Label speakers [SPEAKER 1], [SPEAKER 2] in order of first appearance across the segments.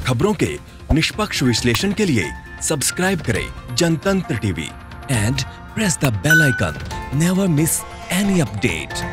[SPEAKER 1] खबरों के निष्पक्ष विश्लेषण के लिए सब्सक्राइब करें Jantantra TV and press the bell icon. Never miss any update.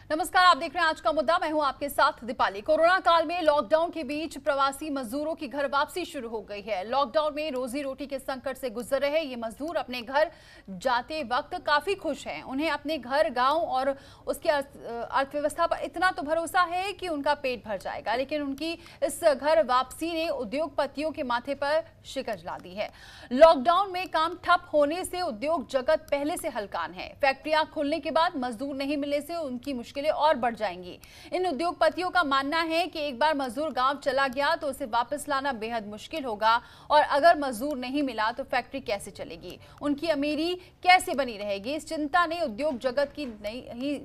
[SPEAKER 2] नमस्कार, आप देख रहे हैं आज का मुद्दा। मैं हूं आपके साथ दीपाली। कोरोना काल में लॉकडाउन के बीच प्रवासी मजदूरों की घर वापसी शुरू हो गई है। लॉकडाउन में रोजी रोटी के संकट से गुजर रहे ये मजदूर अपने घर जाते वक्त काफी खुश हैं। उन्हें अपने घर, गांव और उसकी अर्थव्यवस्था पर इतना तो भरोसा है कि उनका पेट भर जाएगा, लेकिन उनकी इस घर वापसी ने उद्योगपतियों के माथे पर शिकंज ला दी है। लॉकडाउन में काम ठप होने से उद्योग जगत पहले से हलकान है। फैक्ट्रियां खुलने के बाद मजदूर नहीं मिलने से उनकी मुश्किलें और बढ़ जाएंगी। इन उद्योगपतियों का मानना है कि एक बार मजदूर गांव चला गया तो उसे वापस लाना बेहद मुश्किल होगा, और अगर मजदूर नहीं मिला तो फैक्ट्री कैसे चलेगी, उनकी अमीरी कैसे बनी रहेगी। इस चिंता ने उद्योग जगत की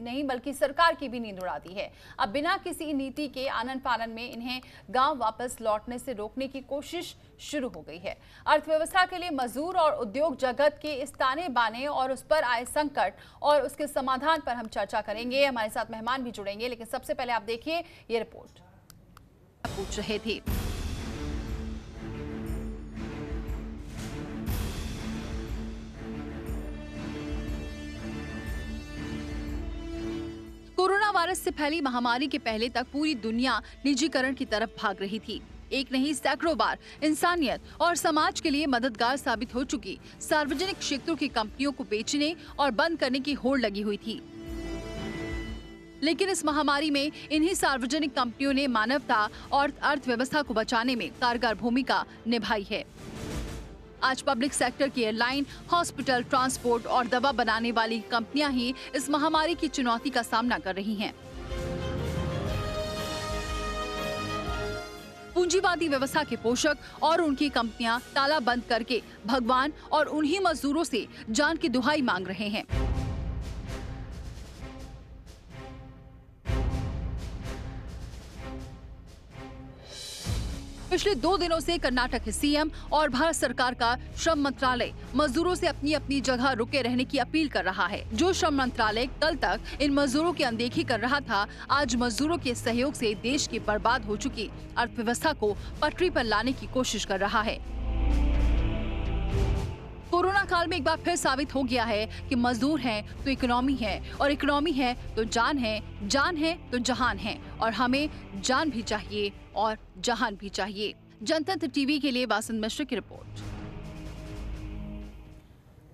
[SPEAKER 2] नहीं बल्कि सरकार की भी नींद उड़ा दी है। अब बिना किसी नीति के आनन फानन में इन्हें गांव वापस लौटने से रोकने की कोशिश शुरू हो गई है। अर्थव्यवस्था के लिए मजदूर और उद्योग जगत के इस ताने बाने और उस पर आए संकट और उसके समाधान पर हम चर्चा करेंगे। हमारे साथ मेहमान भी जुड़ेंगे, लेकिन सबसे पहले आप देखिए ये रिपोर्ट। पूछ रहे थे कोरोना वायरस से फैली महामारी के पहले तक पूरी दुनिया निजीकरण की तरफ भाग रही थी। एक नहीं सैकड़ों बार इंसानियत और समाज के लिए मददगार साबित हो चुकी सार्वजनिक क्षेत्रों की कंपनियों को बेचने और बंद करने की होड़ लगी हुई थी। लेकिन इस महामारी में इन्हीं सार्वजनिक कंपनियों ने मानवता और अर्थव्यवस्था को बचाने में कारगर भूमिका निभाई है। आज पब्लिक सेक्टर की एयरलाइन, हॉस्पिटल, ट्रांसपोर्ट और दवा बनाने वाली कंपनियां ही इस महामारी की चुनौती का सामना कर रही हैं। पूंजीवादी व्यवस्था के पोषक और उनकी कंपनियां ताला बंद करके भगवान और उन्हीं मजदूरों से जान की दुहाई मांग रहे हैं। पिछले 2 दिनों से कर्नाटक के सीएम और भारत सरकार का श्रम मंत्रालय मजदूरों से अपनी अपनी जगह रुके रहने की अपील कर रहा है। जो श्रम मंत्रालय कल तक इन मजदूरों की अनदेखी कर रहा था, आज मजदूरों के सहयोग से देश की बर्बाद हो चुकी अर्थव्यवस्था को पटरी पर लाने की कोशिश कर रहा है। कोरोना काल में एक बार फिर साबित हो गया है कि मजदूर हैं तो इकोनॉमी है, और इकोनॉमी है तो जान है, जान है तो जहान है, और हमें जान भी चाहिए और जहान भी चाहिए। जनतंत्र टीवी के लिए वासंत मिश्र की रिपोर्ट।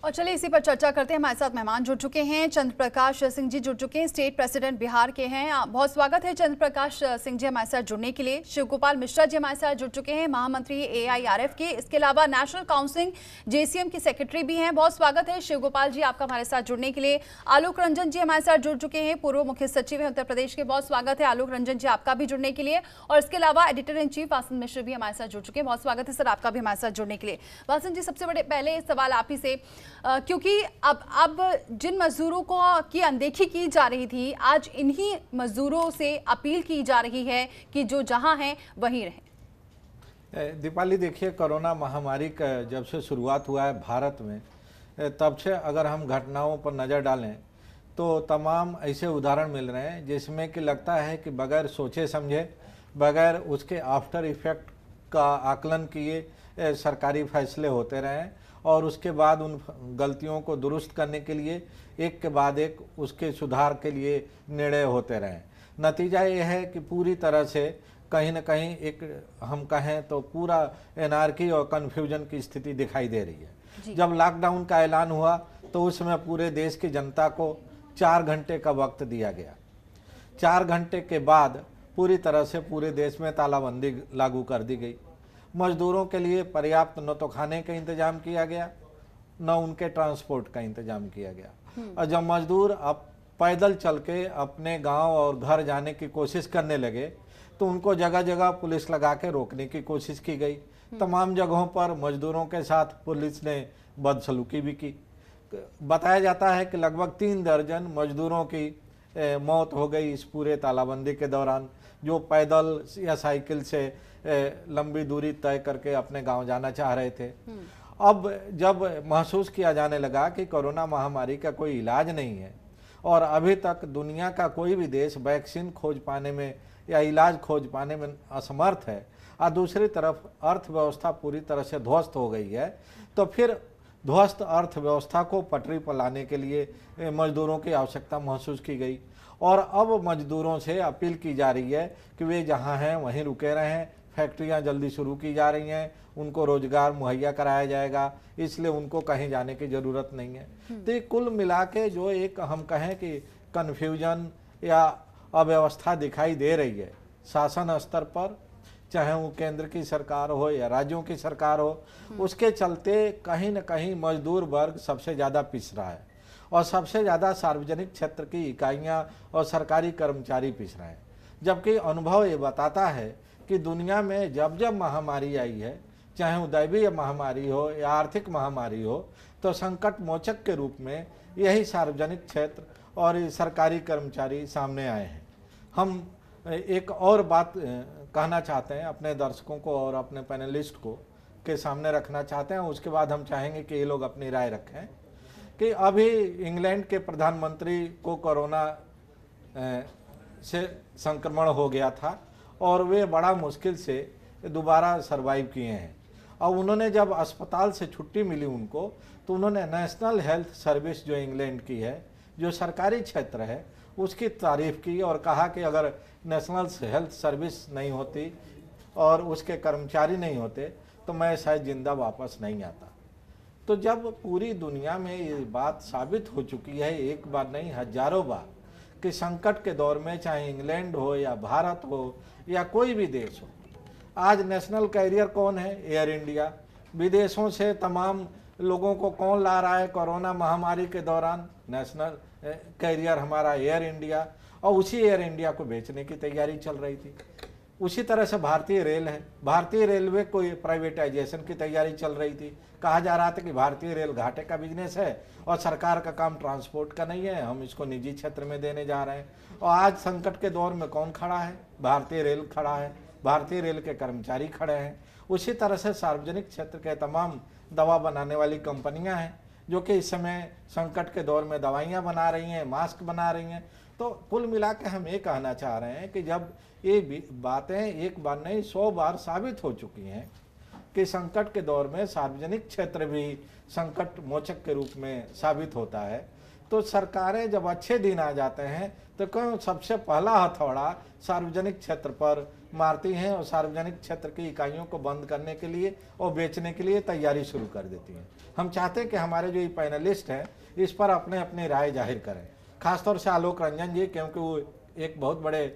[SPEAKER 2] और चलिए इसी पर चर्चा करते हैं। हमारे साथ मेहमान जुड़ चुके हैं। चंद्र प्रकाश सिंह जी जुड़ चुके हैं, स्टेट प्रेसिडेंट बिहार के हैं। बहुत स्वागत है चंद्र प्रकाश सिंह जी हमारे साथ जुड़ने के लिए। शिव गोपाल मिश्रा जी हमारे साथ जुड़ चुके हैं, महामंत्री AIRF के। इसके अलावा नेशनल काउंसिल JCM की सेक्रेटरी भी हैं। बहुत स्वागत है शिव गोपाल जी आपका हमारे साथ जुड़ने के लिए। आलोक रंजन जी हमारे साथ जुड़ चुके हैं, पूर्व मुख्य सचिव है उत्तर प्रदेश के। बहुत स्वागत है आलोक रंजन जी आपका भी जुड़ने के लिए। और इसके अलावा एडिटर इन चीफ वासंत मिश्र भी हमारे साथ जुड़ चुके हैं। बहुत स्वागत है सर आपका भी हमारे साथ जुड़ने के लिए। वासंत जी, सबसे बड़े पहले सवाल आप ही से, क्योंकि अब जिन मजदूरों को की अनदेखी की जा रही थी, आज इन्हीं मजदूरों से अपील की जा रही है कि जो जहां हैं वहीं रहें।
[SPEAKER 3] दीपाली, देखिए, कोरोना महामारी का जब से शुरुआत हुआ है भारत में, तब से अगर हम घटनाओं पर नज़र डालें तो तमाम ऐसे उदाहरण मिल रहे हैं जिसमें कि लगता है कि बगैर सोचे समझे, बगैर उसके आफ्टर इफेक्ट का आकलन किए सरकारी फैसले होते रहे, और उसके बाद उन गलतियों को दुरुस्त करने के लिए एक के बाद एक उसके सुधार के लिए निर्णय होते रहे। नतीजा ये है कि पूरी तरह से कहीं न कहीं एक, हम कहें तो पूरा एनार्की और कन्फ्यूजन की स्थिति दिखाई दे रही है। जब लॉकडाउन का ऐलान हुआ तो उसमें पूरे देश की जनता को 4 घंटे का वक्त दिया गया। 4 घंटे के बाद पूरी तरह से पूरे देश में तालाबंदी लागू कर दी गई। मजदूरों के लिए पर्याप्त न तो खाने का इंतजाम किया गया, न उनके ट्रांसपोर्ट का इंतजाम किया गया। और जब मजदूर अब पैदल चल के अपने गांव और घर जाने की कोशिश करने लगे तो उनको जगह जगह पुलिस लगा के रोकने की कोशिश की गई। तमाम जगहों पर मजदूरों के साथ पुलिस ने बदसलूकी भी की। बताया जाता है कि लगभग 3 दर्जन मजदूरों की मौत हो गई इस पूरे तालाबंदी के दौरान, जो पैदल या साइकिल से लंबी दूरी तय करके अपने गांव जाना चाह रहे थे। अब जब महसूस किया जाने लगा कि कोरोना महामारी का कोई इलाज नहीं है और अभी तक दुनिया का कोई भी देश वैक्सीन खोज पाने में या इलाज खोज पाने में असमर्थ है और दूसरी तरफ अर्थव्यवस्था पूरी तरह से ध्वस्त हो गई है, तो फिर ध्वस्त अर्थव्यवस्था को पटरी पर लाने के लिए मजदूरों की आवश्यकता महसूस की गई और अब मजदूरों से अपील की जा रही है कि वे जहां हैं वहीं रुके रहें। फैक्ट्रियां जल्दी शुरू की जा रही हैं, उनको रोजगार मुहैया कराया जाएगा, इसलिए उनको कहीं जाने की ज़रूरत नहीं है। तो ये कुल मिला के जो एक हम कहें कि कन्फ्यूजन या अव्यवस्था दिखाई दे रही है शासन स्तर पर, चाहे वो केंद्र की सरकार हो या राज्यों की सरकार हो, उसके चलते कहीं न कहीं मजदूर वर्ग सबसे ज़्यादा पिस रहा है और सबसे ज़्यादा सार्वजनिक क्षेत्र की इकाइयां और सरकारी कर्मचारी पिस रहे हैं। जबकि अनुभव ये बताता है कि दुनिया में जब जब महामारी आई है, चाहे वो दैवीय महामारी हो या आर्थिक महामारी हो, तो संकट मोचक के रूप में यही सार्वजनिक क्षेत्र और ये सरकारी कर्मचारी सामने आए हैं। हम एक और बात कहना चाहते हैं अपने दर्शकों को और अपने पैनलिस्ट को के सामने रखना चाहते हैं, उसके बाद हम चाहेंगे कि ये लोग अपनी राय रखें कि अभी इंग्लैंड के प्रधानमंत्री को कोरोना से संक्रमण हो गया था और वे बड़ा मुश्किल से दोबारा सरवाइव किए हैं। और उन्होंने जब अस्पताल से छुट्टी मिली उनको, तो उन्होंने नेशनल हेल्थ सर्विस जो इंग्लैंड की है, जो सरकारी क्षेत्र है, उसकी तारीफ़ की और कहा कि अगर नेशनल हेल्थ सर्विस नहीं होती और उसके कर्मचारी नहीं होते तो मैं शायद जिंदा वापस नहीं आता। तो जब पूरी दुनिया में ये बात साबित हो चुकी है, एक बार नहीं हजारों बार, कि संकट के दौर में चाहे इंग्लैंड हो या भारत हो या कोई भी देश हो, आज नेशनल कैरियर कौन है? Air India. विदेशों से तमाम लोगों को कौन ला रहा है कोरोना महामारी के दौरान? नेशनल कैरियर हमारा एयर इंडिया, और उसी एयर इंडिया को बेचने की तैयारी चल रही थी। उसी तरह से भारतीय रेल है, भारतीय रेलवे को प्राइवेटाइजेशन की तैयारी चल रही थी। कहा जा रहा था कि भारतीय रेल घाटे का बिजनेस है और सरकार का काम ट्रांसपोर्ट का नहीं है, हम इसको निजी क्षेत्र में देने जा रहे हैं। और आज संकट के दौर में कौन खड़ा है? भारतीय रेल खड़ा है, भारतीय रेल के कर्मचारी खड़े हैं। उसी तरह से सार्वजनिक क्षेत्र के तमाम दवा बनाने वाली कंपनियां हैं जो कि इस समय संकट के दौर में दवाइयां बना रही हैं, मास्क बना रही हैं। तो कुल मिला के हम ये कहना चाह रहे हैं कि जब ये बातें एक बार नहीं 100 बार साबित हो चुकी हैं कि संकट के दौर में सार्वजनिक क्षेत्र भी संकट मोचक के रूप में साबित होता है, तो सरकारें जब अच्छे दिन आ जाते हैं तो क्यों सबसे पहला हथौड़ा सार्वजनिक क्षेत्र पर मारती हैं और सार्वजनिक क्षेत्र की इकाइयों को बंद करने के लिए और बेचने के लिए तैयारी शुरू कर देती हैं। हम चाहते हैं कि हमारे जो ये पैनलिस्ट हैं इस पर अपने अपनी राय जाहिर करें, खासतौर से आलोक रंजन जी, क्योंकि वो एक बहुत बड़े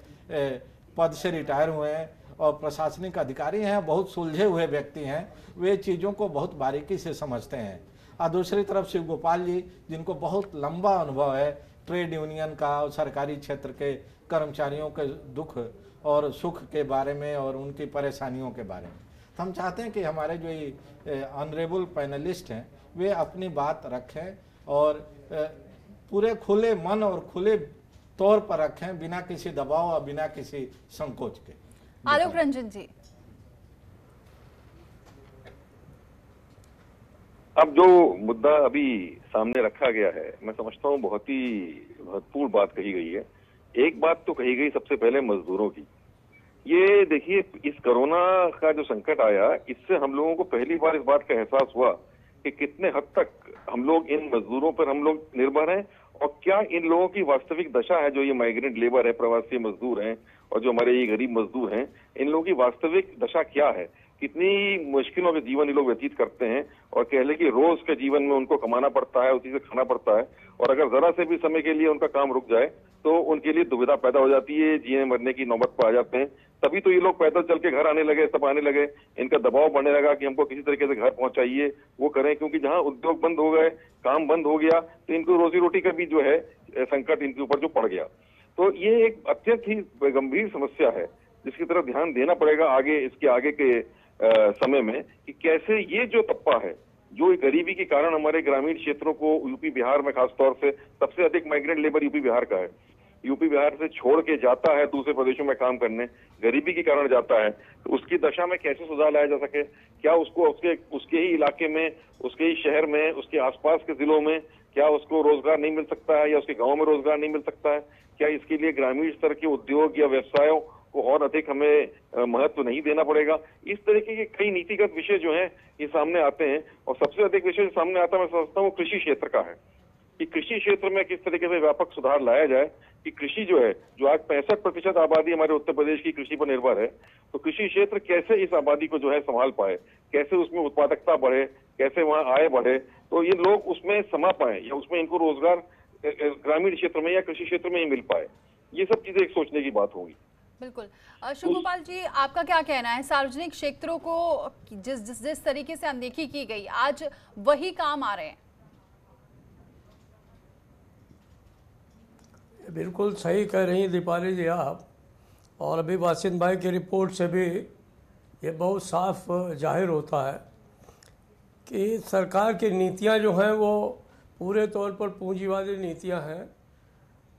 [SPEAKER 3] पद से रिटायर हुए हैं और प्रशासनिक अधिकारी हैं, बहुत सुलझे हुए व्यक्ति हैं, वे चीज़ों को बहुत बारीकी से समझते हैं। और दूसरी तरफ शिव गोपाल जी, जिनको बहुत लंबा अनुभव है ट्रेड यूनियन का और सरकारी क्षेत्र के कर्मचारियों के दुख और सुख के बारे में और उनकी परेशानियों के बारे में। तो हम चाहते हैं कि हमारे जो ये ऑनरेबल पैनलिस्ट हैं वे अपनी बात रखें और पूरे खुले मन और खुले तौर पर रखें, बिना किसी दबाव और बिना किसी संकोच के।
[SPEAKER 2] आलोक रंजन जी,
[SPEAKER 4] अब जो मुद्दा अभी सामने रखा गया है, मैं समझता हूँ बहुत ही महत्वपूर्ण बात कही गई है। एक बात तो कही गई सबसे पहले मजदूरों की। ये देखिए, इस कोरोना का जो संकट आया, इससे हम लोगों को पहली बार इस बात का एहसास हुआ कि कितने हद तक हम लोग इन मजदूरों पर हम लोग निर्भर हैं और क्या इन लोगों की वास्तविक दशा है। जो ये माइग्रेंट लेबर है, प्रवासी मजदूर हैं और जो हमारे ये गरीब मजदूर हैं, इन लोगों की वास्तविक दशा क्या है, कितनी मुश्किलों के जीवन ये लोग व्यतीत करते हैं और कह ले कि रोज के जीवन में उनको कमाना पड़ता है, उसी से खाना पड़ता है, और अगर जरा से भी समय के लिए उनका काम रुक जाए तो उनके लिए दुविधा पैदा हो जाती है, जीने मरने की नौबत पर आ जाते हैं। तभी तो ये लोग पैदल चल के घर आने लगे, सब आने लगे, इनका दबाव बढ़ने लगा कि हमको किसी तरीके से घर पहुंचाइए, वो करें, क्योंकि जहां उद्योग बंद हो गए, काम बंद हो गया, तो इनको रोजी रोटी का भी जो है संकट इनके ऊपर जो पड़ गया। तो ये एक अत्यंत ही गंभीर समस्या है जिसकी तरफ ध्यान देना पड़ेगा आगे, इसके आगे के समय में, कि कैसे ये जो तबका है जो गरीबी के कारण हमारे ग्रामीण क्षेत्रों को, यूपी बिहार में खासतौर से सबसे अधिक माइग्रेंट लेबर यूपी बिहार का है, यूपी बिहार से छोड़ के जाता है दूसरे प्रदेशों में काम करने, गरीबी के कारण जाता है, तो उसकी दशा में कैसे सुधार लाया जा सके? क्या उसको उसके ही इलाके में, उसके ही शहर में, उसके आसपास के जिलों में क्या उसको रोजगार नहीं मिल सकता है, या उसके गांव में रोजगार नहीं मिल सकता है? क्या इसके लिए ग्रामीण स्तर के उद्योग या व्यवसायों को और अधिक हमें महत्व नहीं देना पड़ेगा? इस तरीके के कई नीतिगत विषय जो हैं ये सामने आते हैं। और सबसे अधिक विषय जो सामने आता है, मैं समझता हूँ, कृषि क्षेत्र का है कि कृषि क्षेत्र में किस तरीके से व्यापक सुधार लाया जाए कि कृषि जो है, जो आज 65% आबादी हमारे उत्तर प्रदेश की कृषि पर निर्भर है, तो कृषि क्षेत्र कैसे इस आबादी को जो है संभाल पाए, कैसे उसमें उत्पादकता बढ़े, कैसे वहां आय बढ़े, तो ये लोग उसमें समा पाए या उसमें इनको रोजगार ग्रामीण क्षेत्र में या कृषि क्षेत्र में ही मिल पाए। ये सब चीजें एक सोचने की बात होगी।
[SPEAKER 2] बिल्कुल। शिव गोपाल जी, आपका क्या कहना है? सार्वजनिक क्षेत्रों को जिस तरीके से अनदेखी की गई, आज वही काम आ रहे हैं।
[SPEAKER 5] बिल्कुल सही कह रही दीपाली जी आप, और अभी वासिन भाई की रिपोर्ट से भी ये बहुत साफ जाहिर होता है कि सरकार की नीतियां जो हैं वो पूरे तौर पर पूंजीवादी नीतियां हैं।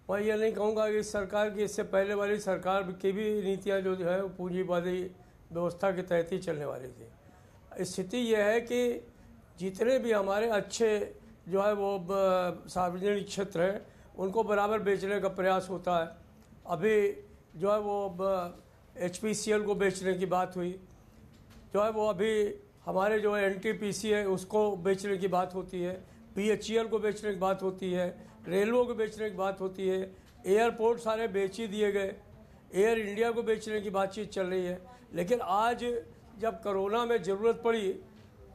[SPEAKER 5] मैं ये नहीं कहूँगा कि सरकार की, इससे पहले वाली सरकार की भी नीतियां जो है वो पूंजीवादी व्यवस्था के तहत ही चलने वाली थी। स्थिति यह है कि जितने भी हमारे अच्छे जो है वो सार्वजनिक क्षेत्र हैं उनको बराबर बेचने का प्रयास होता है। अभी जो है वो HPCL को बेचने की बात हुई, जो है वो अभी हमारे जो NTPC है उसको बेचने की बात होती है, BHEL को बेचने की बात होती है, रेलवे को बेचने की बात होती है, एयरपोर्ट सारे बेच ही दिए गए, एयर इंडिया को बेचने की बातचीत चल रही है। लेकिन आज जब कोरोना में ज़रूरत पड़ी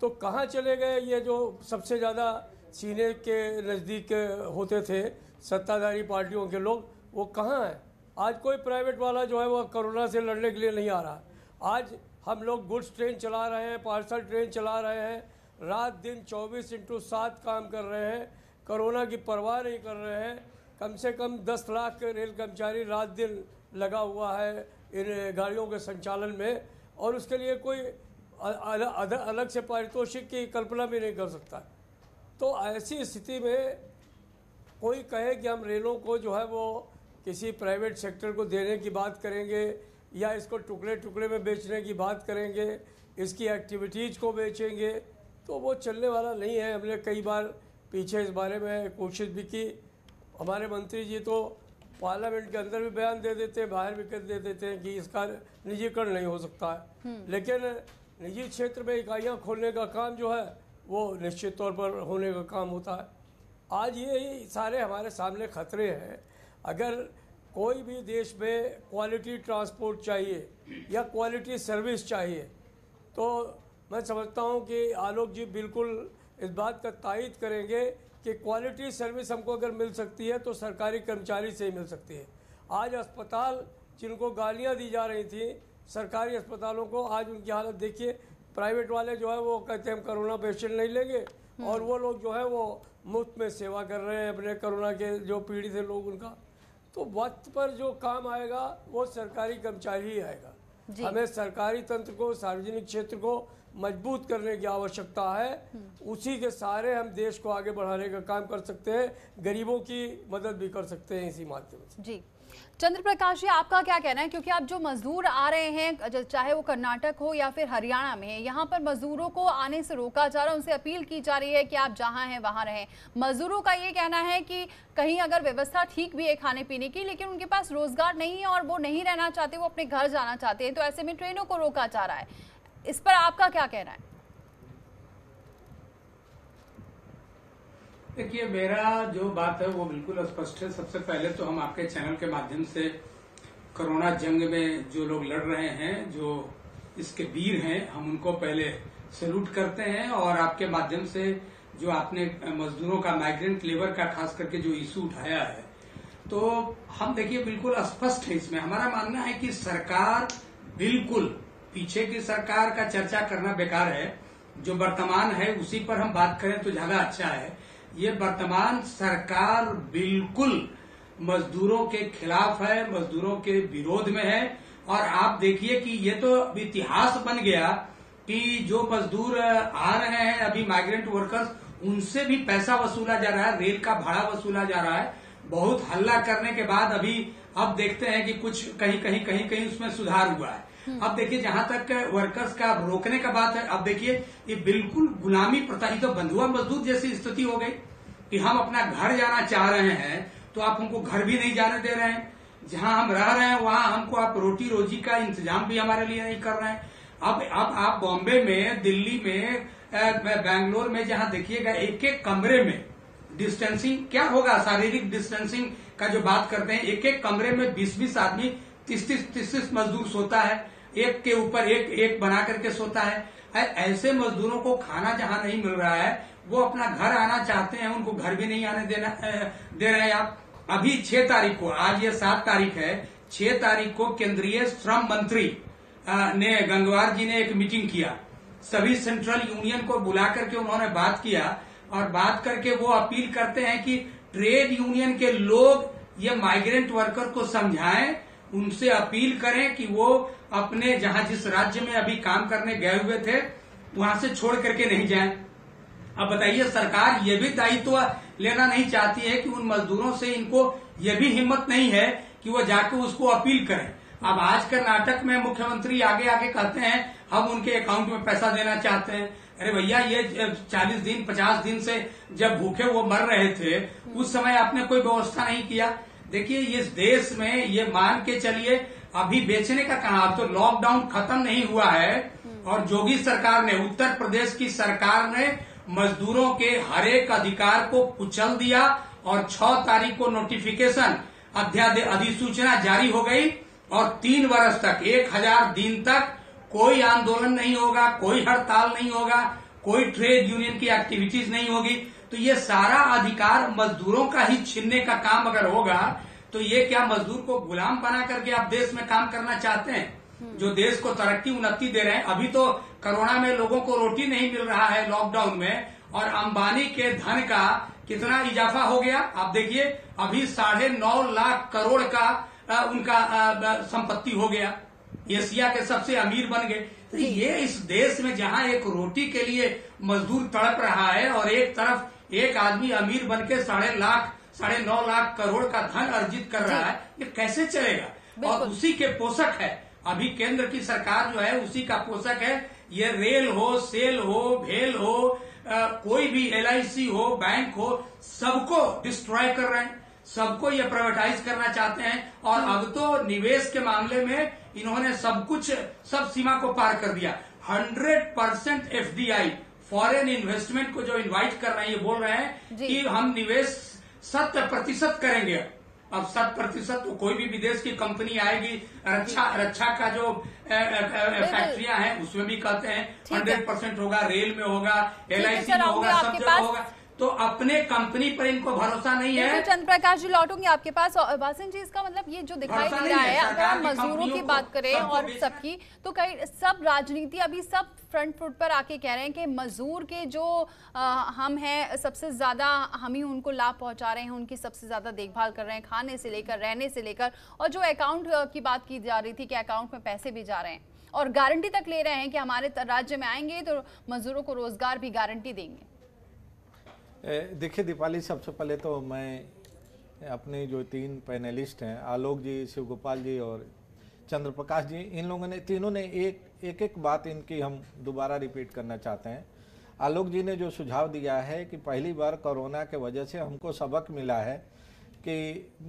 [SPEAKER 5] तो कहाँ चले गए ये जो सबसे ज़्यादा सीने के नज़दीक होते थे सत्ताधारी पार्टियों के लोग, वो कहाँ हैं? आज कोई प्राइवेट वाला जो है वो कोरोना से लड़ने के लिए नहीं आ रहा। आज हम लोग गुड्स ट्रेन चला रहे हैं, पार्सल ट्रेन चला रहे हैं, रात दिन 24/7 काम कर रहे हैं, कोरोना की परवाह नहीं कर रहे हैं। कम से कम 10 लाख रेल कर्मचारी रात दिन लगा हुआ है इन गाड़ियों के संचालन में, और उसके लिए कोई अलग से पारितोषिक की कल्पना भी नहीं कर सकता। तो ऐसी स्थिति में कोई कहे कि हम रेलों को जो है वो किसी प्राइवेट सेक्टर को देने की बात करेंगे या इसको टुकड़े टुकड़े में बेचने की बात करेंगे, इसकी एक्टिविटीज़ को बेचेंगे, तो वो चलने वाला नहीं है। हमने कई बार पीछे इस बारे में कोशिश भी की। हमारे मंत्री जी तो पार्लियामेंट के अंदर भी बयान दे देते हैं, बाहर भी कर दे देते हैं कि इसका निजीकरण नहीं हो सकता है। लेकिन निजी क्षेत्र में इकाइयाँ खोलने का काम जो है वो निश्चित तौर पर होने का काम होता है। आज ये सारे हमारे सामने खतरे हैं। अगर कोई भी देश में क्वालिटी ट्रांसपोर्ट चाहिए या क्वालिटी सर्विस चाहिए, तो मैं समझता हूँ कि आलोक जी बिल्कुल इस बात का तायद करेंगे कि क्वालिटी सर्विस हमको अगर मिल सकती है तो सरकारी कर्मचारी से ही मिल सकती है। आज अस्पताल जिनको गालियाँ दी जा रही थी सरकारी अस्पतालों को, आज उनकी हालत देखिए। प्राइवेट वाले जो है वो कहते हैं हम कोरोना पेशेंट नहीं लेंगे, और वो लोग जो है वो मुफ्त में सेवा कर रहे हैं अपने कोरोना के जो पीड़ित हैं लोग उनका। तो वक्त पर जो काम आएगा वो सरकारी कर्मचारी ही आएगा। हमें सरकारी तंत्र को, सार्वजनिक क्षेत्र को मजबूत करने की आवश्यकता है। उसी के सहारे हम देश को आगे बढ़ाने का काम कर सकते हैं, गरीबों की मदद भी कर सकते हैं इसी माध्यम से।
[SPEAKER 2] जी चंद्र प्रकाश जी, आपका क्या कहना है? क्योंकि अब जो मजदूर आ रहे हैं, चाहे वो कर्नाटक हो या फिर हरियाणा में, यहाँ पर मजदूरों को आने से रोका जा रहा है, उनसे अपील की जा रही है कि आप जहाँ हैं वहाँ रहें। मजदूरों का ये कहना है कि कहीं अगर व्यवस्था ठीक भी है खाने पीने की, लेकिन उनके पास रोजगार नहीं है और वो नहीं रहना चाहते, वो अपने घर जाना चाहते हैं, तो ऐसे में ट्रेनों को रोका जा रहा है। इस पर आपका क्या कहना है?
[SPEAKER 6] देखिए, मेरा जो बात है वो बिल्कुल स्पष्ट है। सबसे पहले तो हम आपके चैनल के माध्यम से कोरोना जंग में जो लोग लड़ रहे हैं, जो इसके वीर हैं, हम उनको पहले सैल्यूट करते हैं। और आपके माध्यम से जो आपने मजदूरों का, माइग्रेंट लेबर का खास करके जो इशू उठाया है, तो हम देखिए बिल्कुल स्पष्ट है इसमें। हमारा मानना है कि सरकार, बिल्कुल पीछे की सरकार का चर्चा करना बेकार है। जो वर्तमान है उसी पर हम बात करें तो ज्यादा अच्छा है। ये वर्तमान सरकार बिल्कुल मजदूरों के खिलाफ है, मजदूरों के विरोध में है। और आप देखिए कि ये तो इतिहास बन गया कि जो मजदूर आ रहे हैं अभी माइग्रेंट वर्कर्स, उनसे भी पैसा वसूला जा रहा है, रेल का भाड़ा वसूला जा रहा है। बहुत हल्ला करने के बाद अभी अब देखते हैं कि कुछ कहीं उसमें सुधार हुआ है। अब देखिए, जहां तक वर्कर्स का रोकने का बात है, अब देखिए ये बिल्कुल गुलामी प्रथा, ये तो बंधुआ मजदूर जैसी स्थिति हो गई कि हम अपना घर जाना चाह रहे हैं तो आप हमको घर भी नहीं जाने दे रहे हैं। जहां हम रह रहे हैं वहां हमको आप रोटी रोजी का इंतजाम भी हमारे लिए नहीं कर रहे हैं। अब आप बॉम्बे में, दिल्ली में, बेंगलोर में जहां देखिएगा एक एक कमरे में डिस्टेंसिंग क्या होगा, शारीरिक डिस्टेंसिंग का जो बात करते हैं, एक एक कमरे में 20-20 आदमी, 30-30 मजदूर सोता है, एक के ऊपर एक बना करके सोता है। ऐसे मजदूरों को खाना जहां नहीं मिल रहा है वो अपना घर आना चाहते हैं, उनको घर भी नहीं आने दे रहे हैं आप। अभी 6 तारीख को, आज ये 7 तारीख है, 6 तारीख को केंद्रीय श्रम मंत्री ने, गंगवार जी ने एक मीटिंग किया, सभी सेंट्रल यूनियन को बुला करके उन्होंने बात किया और बात करके वो अपील करते हैं कि ट्रेड यूनियन के लोग ये माइग्रेंट वर्कर को समझाएं, उनसे अपील करें कि वो अपने जहां जिस राज्य में अभी काम करने गए हुए थे वहां से छोड़ करके नहीं जाएं। अब बताइए, सरकार ये भी दायित्व लेना नहीं चाहती है कि उन मजदूरों से इनको ये भी हिम्मत नहीं है कि वो जाकर उसको अपील करें। अब आज के नाटक में मुख्यमंत्री आगे आगे कहते हैं हम उनके अकाउंट में पैसा देना चाहते हैं। अरे भैया, ये 40 दिन 50 दिन से जब भूखे वो मर रहे थे उस समय आपने कोई व्यवस्था नहीं किया। देखिए, इस देश में ये मान के चलिए अभी बेचने का कहा, अब तो लॉकडाउन खत्म नहीं हुआ है और योगी सरकार ने, उत्तर प्रदेश की सरकार ने मजदूरों के हर एक अधिकार को कुचल दिया और 6 तारीख को नोटिफिकेशन अधिसूचना जारी हो गई और 3 वर्ष तक, 1000 दिन तक कोई आंदोलन नहीं होगा, कोई हड़ताल नहीं होगा, कोई ट्रेड यूनियन की एक्टिविटीज नहीं होगी। तो ये सारा अधिकार मजदूरों का ही छीनने का काम अगर होगा तो ये क्या मजदूर को गुलाम बना करके आप देश में काम करना चाहते हैं, जो देश को तरक्की उन्नति दे रहे हैं? अभी तो कोरोना में लोगों को रोटी नहीं मिल रहा है लॉकडाउन में, और अंबानी के धन का कितना इजाफा हो गया आप देखिए, अभी 9.5 लाख करोड़ का उनका संपत्ति हो गया, एशिया के सबसे अमीर बन गए। तो ये इस देश में जहां एक रोटी के लिए मजदूर तड़प रहा है और एक तरफ एक आदमी अमीर बन के 9.5 लाख करोड़ का धन अर्जित कर रहा है, ये कैसे चलेगा? और उसी के पोषक है अभी केंद्र की सरकार जो है, उसी का पोषक है ये रेल हो, सेल हो, भेल हो, कोई भी LIC हो, बैंक हो, सबको डिस्ट्रॉय कर रहे हैं, सबको ये प्राइवेटाइज करना चाहते हैं। और अब तो निवेश के मामले में इन्होंने सब सीमा को पार कर दिया। 100% FDI फॉरेन इन्वेस्टमेंट को जो इनवाइट कर रहे हैं, ये बोल रहे हैं कि हम निवेश 100% करेंगे। अब 100% तो कोई भी विदेश की कंपनी आएगी, रक्षा का जो फैक्ट्रियां हैं उसमें भी कहते हैं 100% होगा, रेल में होगा, LIC में होगा, सब जगह होगा। तो अपने कंपनी पर इनको भरोसा नहीं है।
[SPEAKER 2] चंद्र प्रकाश जी, लौटूंगी आपके पास। वासिन जी, इसका मतलब ये जो दिखाई दे रहा है, अगर हम मजदूरों की बात करें और सबकी, तो कई सब राजनीति अभी सब फ्रंट फुट पर आके कह रहे हैं कि मजदूर के जो हम हैं सबसे ज्यादा हम ही उनको लाभ पहुंचा रहे हैं, उनकी सबसे ज्यादा देखभाल कर रहे हैं, खाने से लेकर, रहने से लेकर, और जो अकाउंट की बात की जा रही थी कि अकाउंट में पैसे भी जा रहे हैं और गारंटी तक ले रहे हैं कि हमारे राज्य में आएंगे तो मजदूरों को रोजगार भी गारंटी देंगे।
[SPEAKER 3] देखिए दीपाली, सबसे पहले तो मैं अपने जो 3 पैनलिस्ट हैं, आलोक जी, शिव गोपाल जी और चंद्र प्रकाश जी, इन लोगों ने तीनों ने एक बात इनकी हम दोबारा रिपीट करना चाहते हैं। आलोक जी ने जो सुझाव दिया है कि पहली बार कोरोना के वजह से हमको सबक मिला है कि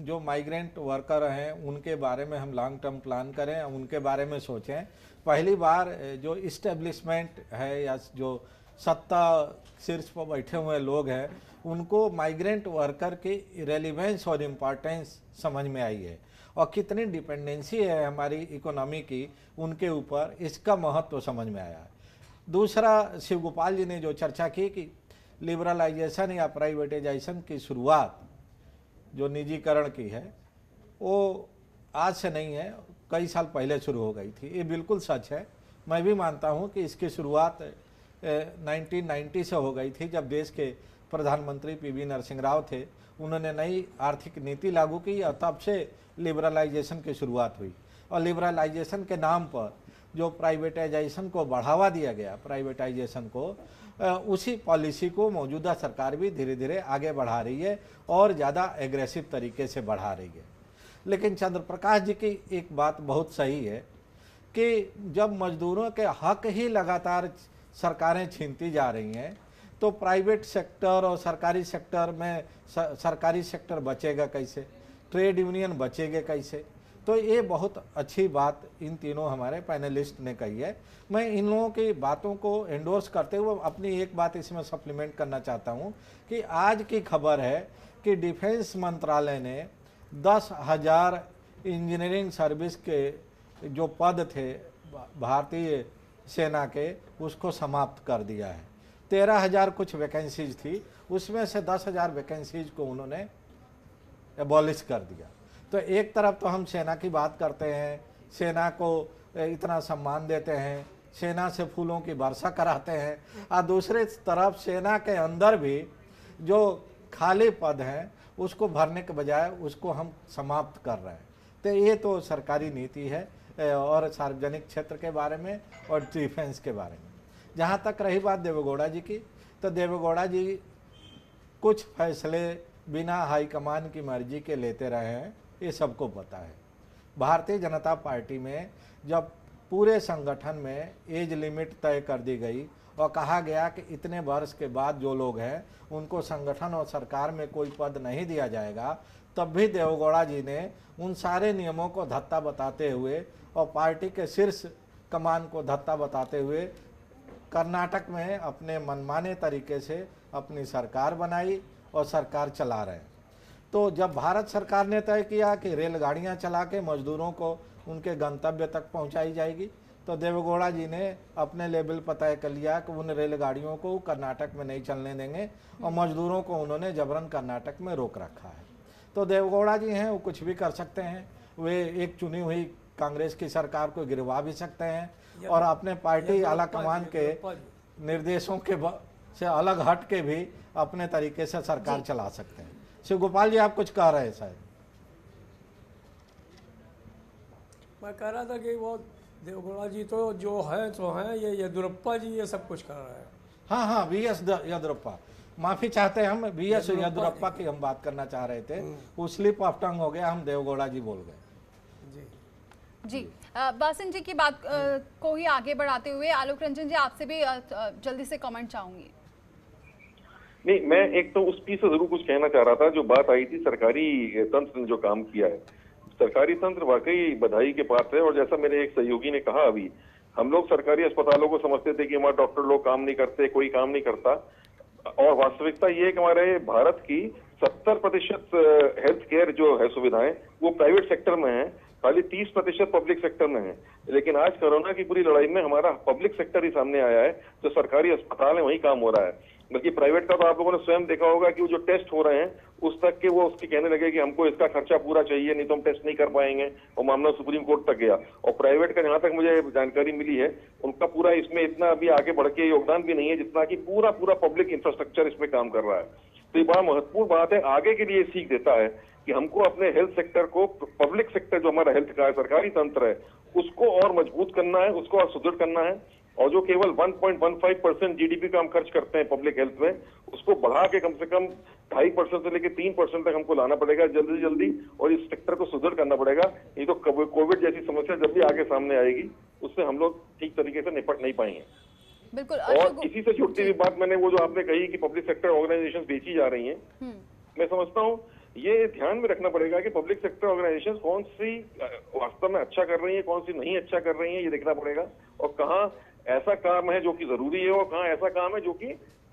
[SPEAKER 3] जो माइग्रेंट वर्कर हैं उनके बारे में हम लॉन्ग टर्म प्लान करें, उनके बारे में सोचें। पहली बार जो इस्टेब्लिशमेंट है या जो सत्ता शीर्ष पर बैठे हुए लोग हैं, उनको माइग्रेंट वर्कर की रेलिवेंस और इम्पॉर्टेंस समझ में आई है और कितनी डिपेंडेंसी है हमारी इकोनॉमी की उनके ऊपर, इसका महत्व समझ में आया है। दूसरा, शिव गोपाल जी ने जो चर्चा की कि लिबरलाइजेशन या प्राइवेटाइजेशन की शुरुआत जो निजीकरण की है वो आज से नहीं है, कई साल पहले शुरू हो गई थी। ये बिल्कुल सच है। मैं भी मानता हूँ कि इसकी शुरुआत 1990 से हो गई थी, जब देश के प्रधानमंत्री PV नरसिंह राव थे। उन्होंने नई आर्थिक नीति लागू की और तब से लिबरलाइजेशन की शुरुआत हुई। और लिबरलाइजेशन के नाम पर जो प्राइवेटाइजेशन को बढ़ावा दिया गया, प्राइवेटाइजेशन को, उसी पॉलिसी को मौजूदा सरकार भी धीरे धीरे आगे बढ़ा रही है और ज़्यादा एग्रेसिव तरीके से बढ़ा रही है। लेकिन चंद्र प्रकाश जी की एक बात बहुत सही है कि जब मजदूरों के हक ही लगातार सरकारें छीनती जा रही हैं तो प्राइवेट सेक्टर और सरकारी सेक्टर में सरकारी सेक्टर बचेगा कैसे, ट्रेड यूनियन बचेंगे कैसे। तो ये बहुत अच्छी बात इन तीनों हमारे पैनलिस्ट ने कही है। मैं इन लोगों की बातों को एंडोर्स करते हुए अपनी एक बात इसमें सप्लीमेंट करना चाहता हूँ कि आज की खबर है कि डिफेंस मंत्रालय ने 10,000 इंजीनियरिंग सर्विस के जो पद थे भारतीय सेना के उसको समाप्त कर दिया है। 13,000 कुछ वैकेंसीज थी, उसमें से 10,000 वैकेंसीज को उन्होंने एबॉलिश कर दिया। तो एक तरफ तो हम सेना की बात करते हैं, सेना को इतना सम्मान देते हैं, सेना से फूलों की वर्षा कराते हैं, और दूसरे तरफ सेना के अंदर भी जो खाली पद हैं उसको भरने के बजाय उसको हम समाप्त कर रहे हैं। तो ये तो सरकारी नीति है और सार्वजनिक क्षेत्र के बारे में और डिफेंस के बारे में। जहाँ तक रही बात देवेगौड़ा जी की, तो देवेगौड़ा जी कुछ फैसले बिना हाईकमान की मर्जी के लेते रहे हैं, ये सबको पता है। भारतीय जनता पार्टी में जब पूरे संगठन में एज लिमिट तय कर दी गई और कहा गया कि इतने वर्ष के बाद जो लोग हैं उनको संगठन और सरकार में कोई पद नहीं दिया जाएगा, तब भी देवेगौड़ा जी ने उन सारे नियमों को धत्ता बताते हुए और पार्टी के शीर्ष कमान को धत्ता बताते हुए कर्नाटक में अपने मनमाने तरीके से अपनी सरकार बनाई और सरकार चला रहे हैं। तो जब भारत सरकार ने तय किया कि रेलगाड़ियां चला के मजदूरों को उनके गंतव्य तक पहुंचाई जाएगी, तो देवेगौड़ा जी ने अपने लेवल पर तय कर लिया कि उन रेलगाड़ियों को कर्नाटक में नहीं चलने देंगे और मजदूरों को उन्होंने जबरन कर्नाटक में रोक रखा है। तो देवेगौड़ा जी हैं, वो कुछ भी कर सकते हैं। वे एक चुनी हुई कांग्रेस की सरकार को गिरवा भी सकते हैं और अपने पार्टी आला कमान के निर्देशों के से अलग हट के भी अपने तरीके से सरकार चला सकते हैं। शिव गोपाल जी, आप कुछ कह रहे हैं शायद?
[SPEAKER 5] मैं कह रहा था कि वो देवेगौड़ा जी तो जो है तो हैं, ये येदियुरप्पा जी ये सब कुछ कर रहे हैं।
[SPEAKER 3] हाँ हाँ, वी.एस. येदियुरप्पा, माफी चाहते हैं हम, वी.एस. येदियुरप्पा की हम बात करना चाह रहे थे, वो स्लिप ऑफ टंग हो गया, हम देवेगौड़ा जी बोल गए।
[SPEAKER 2] जी बासिन जी की बात को ही आगे बढ़ाते हुए आलोक रंजन जी आपसे भी जल्दी से कमेंट चाहूंगी।
[SPEAKER 4] नहीं, मैं एक तो उस पीस से जरूर कुछ कहना चाह रहा था। जो बात आई थी सरकारी तंत्र ने जो काम किया है, सरकारी तंत्र वाकई बधाई के पात्र है। और जैसा मेरे एक सहयोगी ने कहा, अभी हम लोग सरकारी अस्पतालों को समझते थे कि हमारे डॉक्टर लोग काम नहीं करते, कोई काम नहीं करता, और वास्तविकता ये है कि हमारे भारत की 70% हेल्थ केयर जो है सुविधाएं वो प्राइवेट सेक्टर में है, खाली 30% पब्लिक सेक्टर में है। लेकिन आज कोरोना की पूरी लड़ाई में हमारा पब्लिक सेक्टर ही सामने आया है, जो सरकारी अस्पताल है वही काम हो रहा है। बल्कि प्राइवेट का तो आप लोगों ने स्वयं देखा होगा कि वो जो टेस्ट हो रहे हैं उस तक के वो उसके कहने लगे कि हमको इसका खर्चा पूरा चाहिए, नहीं तो हम टेस्ट नहीं कर पाएंगे, और मामला सुप्रीम कोर्ट तक गया। और प्राइवेट का जहां तक मुझे जानकारी मिली है, उनका पूरा इसमें इतना अभी आगे बढ़ के योगदान भी नहीं है जितना कि पूरा पब्लिक इंफ्रास्ट्रक्चर इसमें काम कर रहा है। तो ये बड़ा महत्वपूर्ण बात है, आगे के लिए सीख देता है कि हमको अपने हेल्थ सेक्टर को, पब्लिक सेक्टर जो हमारा हेल्थ का सरकारी तंत्र है, उसको और मजबूत करना है, उसको और सुदृढ़ करना है। और जो केवल 1.15% जीडीपी का हम खर्च करते हैं पब्लिक हेल्थ में, उसको बढ़ा के कम से कम 2.5% से लेकर 3% तक हमको लाना पड़ेगा जल्दी से जल्दी, और इस सेक्टर को सुदृढ़ करना पड़ेगा। नहीं तो कोविड जैसी समस्या जब भी आगे सामने आएगी उससे हम लोग ठीक तरीके से निपट नहीं पाएंगे।
[SPEAKER 2] बिल्कुल।
[SPEAKER 4] और इसी से जुड़ती हुई बात मैंने वो जो आपने कही कि पब्लिक सेक्टर ऑर्गेनाइजेशन बेची जा रही हैं, मैं समझता हूँ ये ध्यान में रखना पड़ेगा कि पब्लिक सेक्टर ऑर्गेनाइजेशन कौन सी वास्तव में अच्छा कर रही है, कौन सी नहीं अच्छा कर रही है, ये देखना पड़ेगा। और कहाँ ऐसा काम है जो कि जरूरी है और कहाँ ऐसा काम है जो कि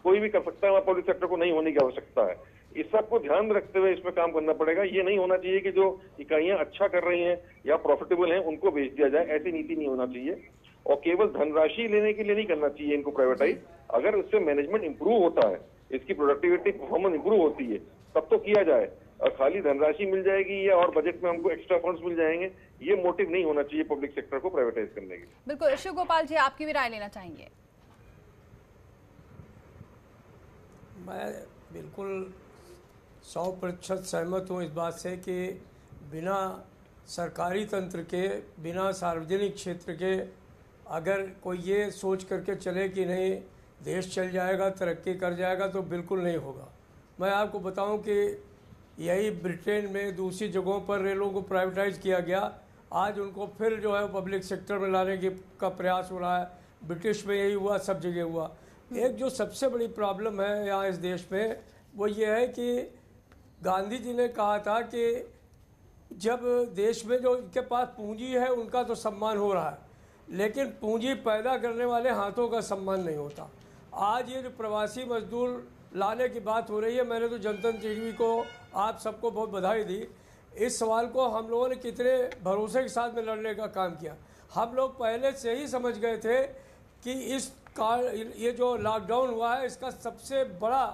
[SPEAKER 4] कोई भी कर सकता है, वहाँ पब्लिक सेक्टर को नहीं होने की आवश्यकता है। इस सब को ध्यान में रखते हुए इसमें काम करना पड़ेगा। ये नहीं होना चाहिए कि जो इकाइयां अच्छा कर रही हैं या प्रॉफिटेबल हैं उनको बेच दिया जाए, ऐसी नीति नहीं होना चाहिए। और केवल धनराशि लेने के लिए नहीं करना चाहिए इनको प्राइवेटाइज। अगर इससे मैनेजमेंट इंप्रूव होता है, इसकी प्रोडक्टिविटी परफॉर्मेंस इंप्रूव होती है, तब तो किया जाए। और खाली धनराशि मिल जाएगी या और बजट में हमको एक्स्ट्रा फंड्स मिल जाएंगे, ये मोटिव नहीं होना चाहिए पब्लिक सेक्टर को प्राइवेटाइज करने के।
[SPEAKER 2] बिल्कुल। शिव गोपाल जी, आपकी भी राय लेना चाहेंगे?
[SPEAKER 5] मैं बिल्कुल 100% सहमत हूँ इस बात से कि बिना सरकारी तंत्र के, बिना सार्वजनिक क्षेत्र के अगर कोई ये सोच करके चले कि नहीं देश चल जाएगा, तरक्की कर जाएगा, तो बिल्कुल नहीं होगा। मैं आपको बताऊं कि यही ब्रिटेन में दूसरी जगहों पर रेलों को प्राइवेटाइज किया गया, आज उनको फिर जो है पब्लिक सेक्टर में लाने का प्रयास हो रहा है। ब्रिटिश में यही हुआ, सब जगह हुआ। एक जो सबसे बड़ी प्रॉब्लम है यहाँ इस देश में वो ये है कि गांधी जी ने कहा था कि जब देश में जो इनके पास पूंजी है उनका तो सम्मान हो रहा है, लेकिन पूंजी पैदा करने वाले हाथों का सम्मान नहीं होता। आज ये जो प्रवासी मजदूर लाने की बात हो रही है, मैंने तो जनतंत्र टीवी को आप सबको बहुत बधाई दी। इस सवाल को हम लोगों ने कितने भरोसे के साथ में लड़ने का काम किया। हम लोग पहले से ही समझ गए थे कि ये जो लॉकडाउन हुआ है इसका सबसे बड़ा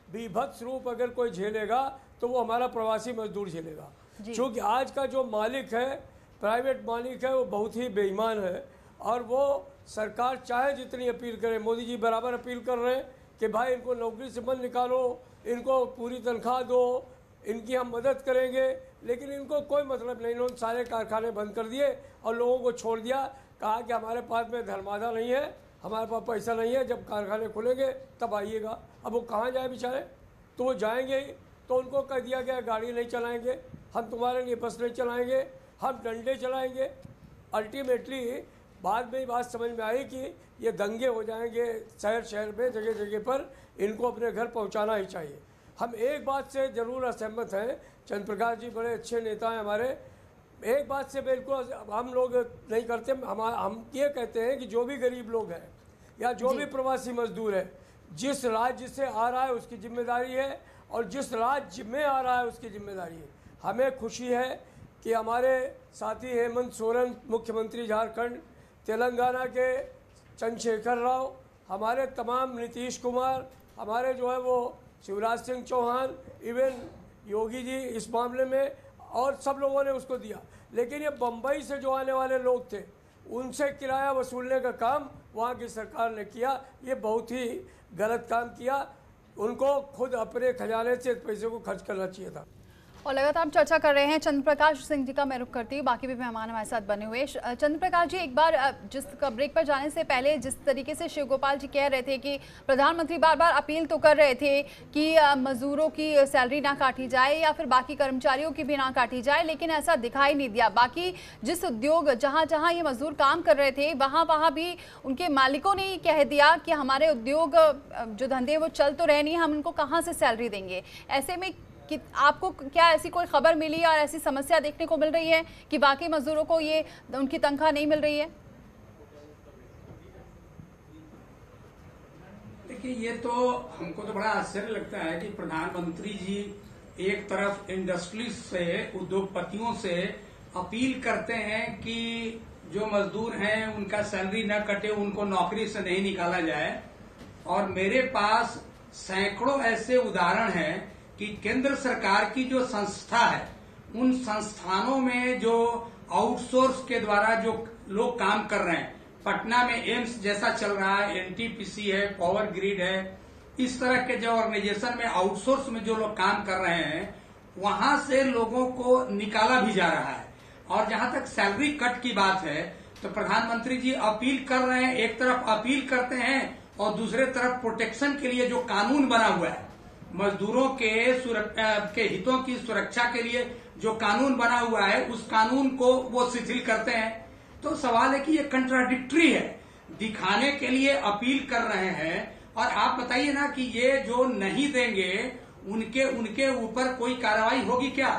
[SPEAKER 5] बीभत्स रूप अगर कोई झेलेगा तो वो हमारा प्रवासी मजदूर झेलेगा। क्योंकि आज का जो मालिक है, प्राइवेट मालिक है, वो बहुत ही बेईमान है और वो सरकार चाहे जितनी अपील करे, मोदी जी बराबर अपील कर रहे हैं कि भाई इनको नौकरी से मत निकालो, इनको पूरी तनख्वाह दो, इनकी हम मदद करेंगे, लेकिन इनको कोई मतलब नहीं। इन्होंने सारे कारखाने बंद कर दिए और लोगों को छोड़ दिया, कहा कि हमारे पास में धर्मादा नहीं है, हमारे पास पैसा नहीं है, जब कारखाने खुलेंगे तब आइएगा। अब वो कहाँ जाए बेचारे, तो वो जाएंगे ही। तो उनको कह दिया गया गाड़ी नहीं चलाएंगे, हम तुम्हारे लिए बस नहीं चलाएंगे, हम डंडे चलाएंगे। अल्टीमेटली बाद में बात समझ में आई कि ये दंगे हो जाएंगे शहर शहर में, जगह जगह पर। इनको अपने घर पहुंचाना ही चाहिए। हम एक बात से ज़रूर असहमत हैं, चंद्र प्रकाश जी बड़े अच्छे नेता हैं हमारे, एक बात से बिल्कुल हम लोग नहीं करते। हम ये कहते हैं कि जो भी गरीब लोग हैं या जो भी प्रवासी मजदूर है, जिस राज्य से आ रहा है उसकी जिम्मेदारी है और जिस राज्य में आ रहा है उसकी जिम्मेदारी है। हमें खुशी है कि हमारे साथी हेमंत सोरेन मुख्यमंत्री झारखंड, तेलंगाना के चंद्रशेखर राव, हमारे तमाम नीतीश कुमार, हमारे जो है वो शिवराज सिंह चौहान, इवन योगी जी इस मामले में, और सब लोगों ने उसको दिया। लेकिन ये बम्बई से जो आने वाले लोग थे उनसे किराया वसूलने का काम वहाँ की सरकार ने किया। ये बहुत ही गलत काम किया। उनको खुद अपने खजाने से पैसे को खर्च करना चाहिए था।
[SPEAKER 2] और लगातार हम चर्चा कर रहे हैं चंद्र प्रकाश सिंह जी का मैं रुख करती हूँ, बाकी भी मेहमान हमारे साथ बने हुए। चंद्र प्रकाश जी, एक बार जिस ब्रेक पर जाने से पहले जिस तरीके से शिव गोपाल जी कह रहे थे कि प्रधानमंत्री बार बार अपील तो कर रहे थे कि मजदूरों की सैलरी ना काटी जाए या फिर बाकी कर्मचारियों की भी ना काटी जाए, लेकिन ऐसा दिखाई नहीं दिया। बाकी जिस उद्योग जहाँ जहाँ ये मजदूर काम कर रहे थे वहाँ भी उनके मालिकों ने कह दिया कि हमारे उद्योग जो धंधे वो चल तो रहे नहीं, हम उनको कहाँ से सैलरी देंगे। ऐसे में कि आपको क्या ऐसी कोई खबर मिली और ऐसी समस्या देखने को मिल रही है कि बाकी मजदूरों को ये उनकी तनख्वाह नहीं मिल रही है?
[SPEAKER 6] देखिए, ये तो हमको तो बड़ा आश्चर्य लगता है कि प्रधानमंत्री जी एक तरफ इंडस्ट्रीज से, उद्योगपतियों से अपील करते हैं कि जो मजदूर हैं उनका सैलरी न कटे, उनको नौकरी से नहीं निकाला जाए, और मेरे पास सैकड़ों ऐसे उदाहरण हैं कि केंद्र सरकार की जो संस्था है उन संस्थानों में जो आउटसोर्स के द्वारा जो लोग काम कर रहे हैं, पटना में एम्स जैसा चल रहा है, एनटीपीसी है, पावर ग्रिड है, इस तरह के जो ऑर्गेनाइजेशन में आउटसोर्स में जो लोग काम कर रहे हैं वहां से लोगों को निकाला भी जा रहा है। और जहां तक सैलरी कट की बात है तो प्रधानमंत्री जी अपील कर रहे हैं, एक तरफ अपील करते हैं और दूसरे तरफ प्रोटेक्शन के लिए जो कानून बना हुआ है, मजदूरों के हितों की सुरक्षा के लिए जो कानून बना हुआ है उस कानून को वो शिथिल करते हैं। तो सवाल है कि ये कंट्राडिक्टरी है, दिखाने के लिए अपील कर रहे हैं और आप बताइए ना कि ये जो नहीं देंगे उनके ऊपर कोई कार्रवाई होगी क्या?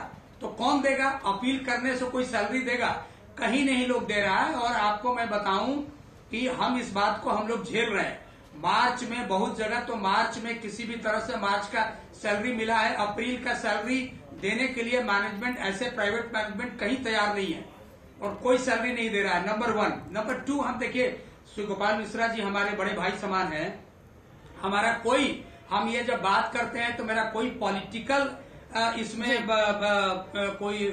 [SPEAKER 6] तो कौन देगा? अपील करने से कोई सैलरी देगा? कहीं नहीं लोग दे रहा है। और आपको मैं बताऊं कि हम इस बात को हम लोग झेल रहे हैं। मार्च में बहुत जगह तो मार्च में किसी भी तरह से मार्च का सैलरी मिला है, अप्रैल का सैलरी देने के लिए मैनेजमेंट, ऐसे प्राइवेट मैनेजमेंट कहीं तैयार नहीं है और कोई सैलरी नहीं दे रहा है, नंबर 1। नंबर 2, हम देखिए श्री गोपाल मिश्रा जी हमारे बड़े भाई समान हैं, हमारा कोई, हम ये जब बात करते हैं तो मेरा कोई पॉलिटिकल इसमें कोई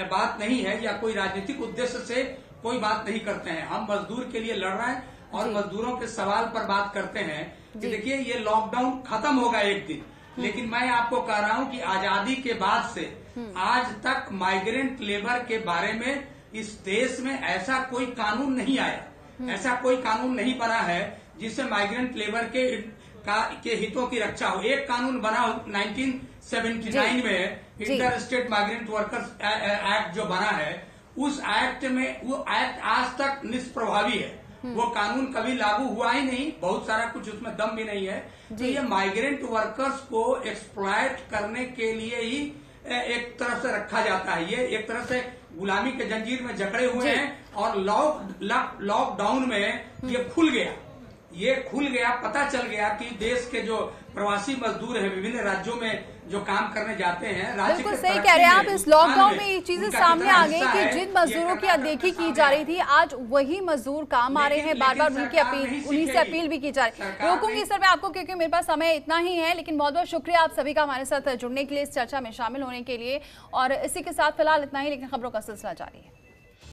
[SPEAKER 6] बात नहीं है या कोई राजनीतिक उद्देश्य से कोई बात नहीं करते हैं। हम मजदूर के लिए लड़ रहे हैं और मजदूरों के सवाल पर बात करते हैं कि देखिए ये लॉकडाउन खत्म होगा एक दिन, लेकिन मैं आपको कह रहा हूं कि आजादी के बाद से आज तक माइग्रेंट लेबर के बारे में इस देश में ऐसा कोई कानून नहीं आया, ऐसा कोई कानून नहीं बना है जिससे माइग्रेंट लेबर के हितों की रक्षा हो। एक कानून बना 1979 में, inter state migrant workers act जो बना है, उस एक्ट में वो एक्ट आज तक निष्प्रभावी है। वो कानून कभी लागू हुआ ही नहीं, बहुत सारा कुछ उसमें दम भी नहीं है। तो ये माइग्रेंट वर्कर्स को एक्सप्लॉयट करने के लिए ही एक तरफ से रखा जाता है। ये एक तरह से गुलामी के जंजीर में जकड़े हुए हैं और लॉकडाउन में ये खुल गया, पता चल गया कि देश के जो प्रवासी मजदूर हैं विभिन्न राज्यों में जो काम करने जाते हैं,
[SPEAKER 2] बिल्कुल सही कह रहे हैं आप। इस लॉकडाउन में ये चीजें सामने आ गई कि जिन मजदूरों की अनदेखी की जा रही थी, आज वही मजदूर काम आ रहे हैं। बार बार उन्हीं से अपील भी की जा रही है। रोकूंगी सर मैं आपको, क्योंकि मेरे पास समय इतना ही है, लेकिन बहुत बहुत शुक्रिया आप सभी का हमारे साथ जुड़ने के लिए, इस चर्चा में शामिल होने के लिए। और इसी के साथ फिलहाल इतना ही, लेकिन खबरों का सिलसिला जारी है।